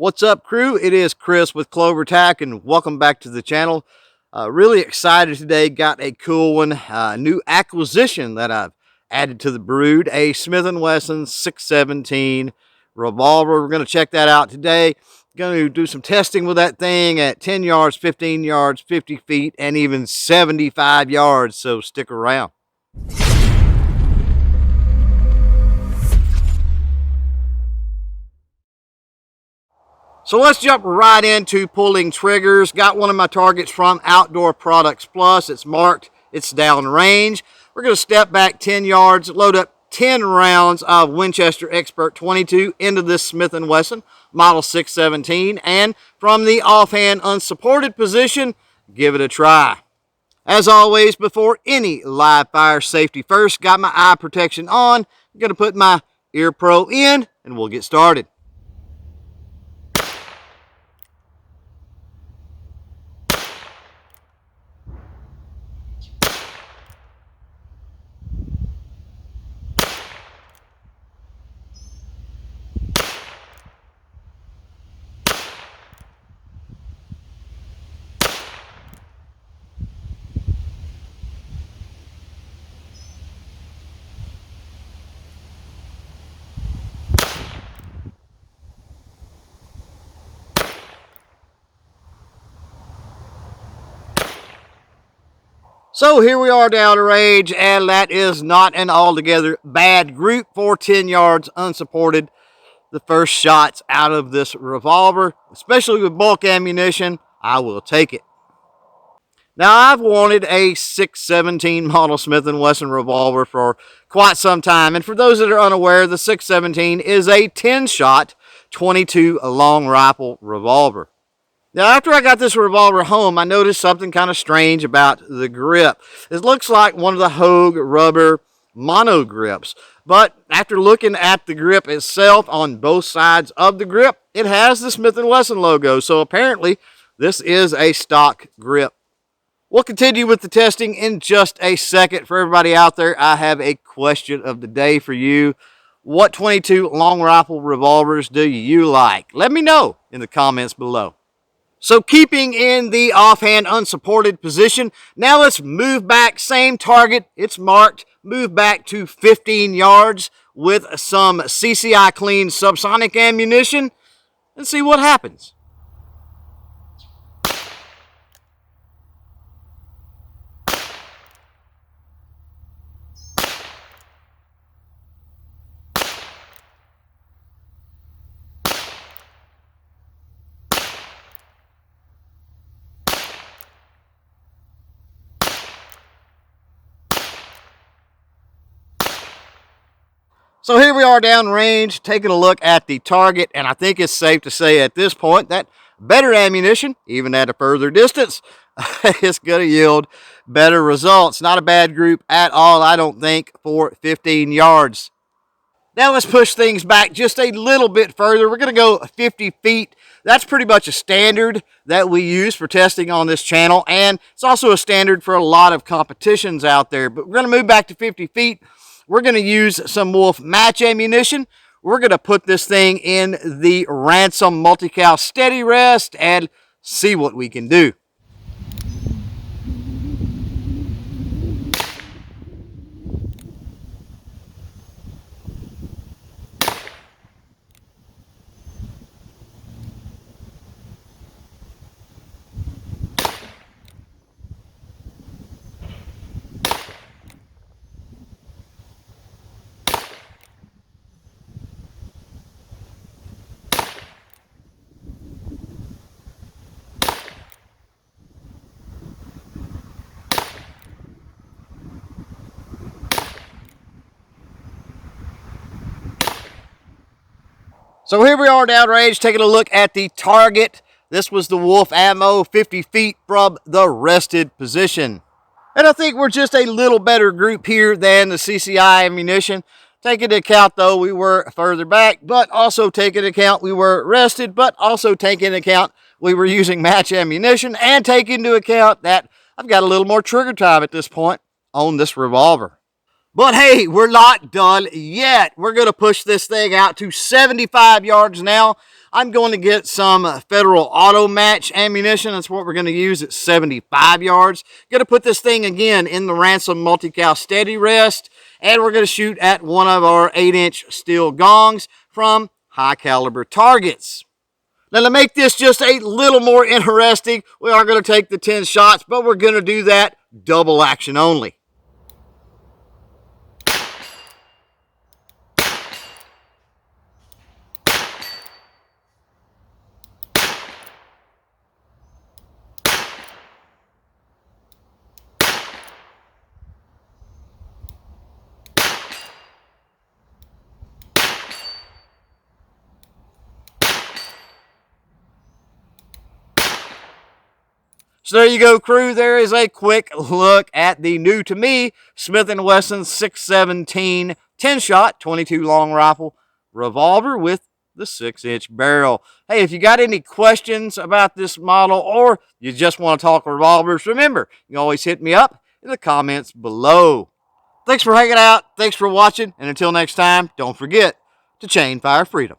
What's up, crew? It is Chris with CloverTac, and welcome back to the channel. Really excited today. Got a cool one, new acquisition that I've added to the brood, a Smith & Wesson 617 revolver. We're going to check that out today. Going to do some testing with that thing at 10 yards, 15 yards, 50 feet, and even 75 yards, so stick around. So let's jump right into pulling triggers. Got one of my targets from Outdoor Products Plus. It's marked, it's downrange. We're going to step back 10 yards, load up 10 rounds of Winchester Expert 22 into this Smith & Wesson Model 617. And from the offhand unsupported position, give it a try. As always, before any live fire, safety first. Got my eye protection on. I'm going to put my ear pro in and we'll get started. So here we are downrange, and that is not an altogether bad group for 10 yards unsupported. The first shots out of this revolver, especially with bulk ammunition, I will take it. Now, I've wanted a 617 model Smith & Wesson revolver for quite some time, and for those that are unaware, the 617 is a 10-shot 22 long rifle revolver. Now, after I got this revolver home, I noticed something kind of strange about the grip. It looks like one of the Hogue rubber mono grips. But after looking at the grip itself on both sides of the grip, it has the Smith & Wesson logo. So apparently, this is a stock grip. We'll continue with the testing in just a second. For everybody out there, I have a question of the day for you. What 22 long rifle revolvers do you like? Let me know in the comments below. So keeping in the offhand unsupported position, now let's move back, same target, it's marked, move back to 15 yards with some CCI clean subsonic ammunition and see what happens. So here we are downrange, taking a look at the target, and I think it's safe to say at this point that better ammunition, even at a further distance, is going to yield better results. Not a bad group at all, I don't think, for 15 yards. Now let's push things back just a little bit further. We're going to go 50 feet. That's pretty much a standard that we use for testing on this channel, and it's also a standard for a lot of competitions out there. But we're going to move back to 50 feet. We're going to use some Wolf match ammunition. We're going to put this thing in the Ransom multi-cal steady rest and see what we can do. So here we are downrange, taking a look at the target. This was the Wolf ammo, 50 feet from the rested position. And I think we're just a little better group here than the CCI ammunition. Take into account, though, we were further back, but also take into account we were rested, but also take into account we were using match ammunition, and take into account that I've got a little more trigger time at this point on this revolver. But hey, we're not done yet. We're going to push this thing out to 75 yards now. I'm going to get some Federal Auto Match ammunition. That's what we're going to use at 75 yards. Going to put this thing again in the Ransom multi-cal steady rest, and we're going to shoot at one of our 8-inch steel gongs from high caliber targets. Now, to make this just a little more interesting, we are going to take the 10 shots, but we're going to do that double action only. So there you go, crew. There is a quick look at the new to me Smith & Wesson 617 10-shot 22 long rifle revolver with the 6-inch barrel. Hey, if you got any questions about this model or you just want to talk revolvers, remember, you can always hit me up in the comments below. Thanks for hanging out. Thanks for watching. And until next time, don't forget to chain fire freedom.